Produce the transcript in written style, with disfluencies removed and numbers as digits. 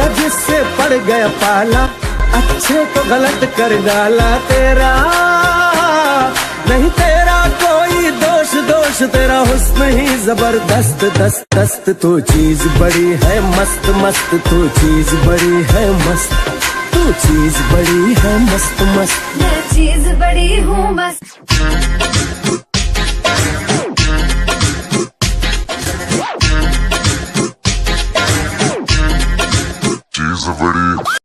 तेरा जिससे पड़ गया पाला, अच्छे को गलत कर डाला तेरा। नहीं तेरा कोई दोष, दोष तेरा हुस्न ही जबरदस्त दस्त दस्त। तू चीज बड़ी है मस्त मस्त, तू चीज बड़ी है मस्त, तू चीज बड़ी है मस्त मस्त। मैं चीज बड़ी हूँ मस्त। चीज बड़ी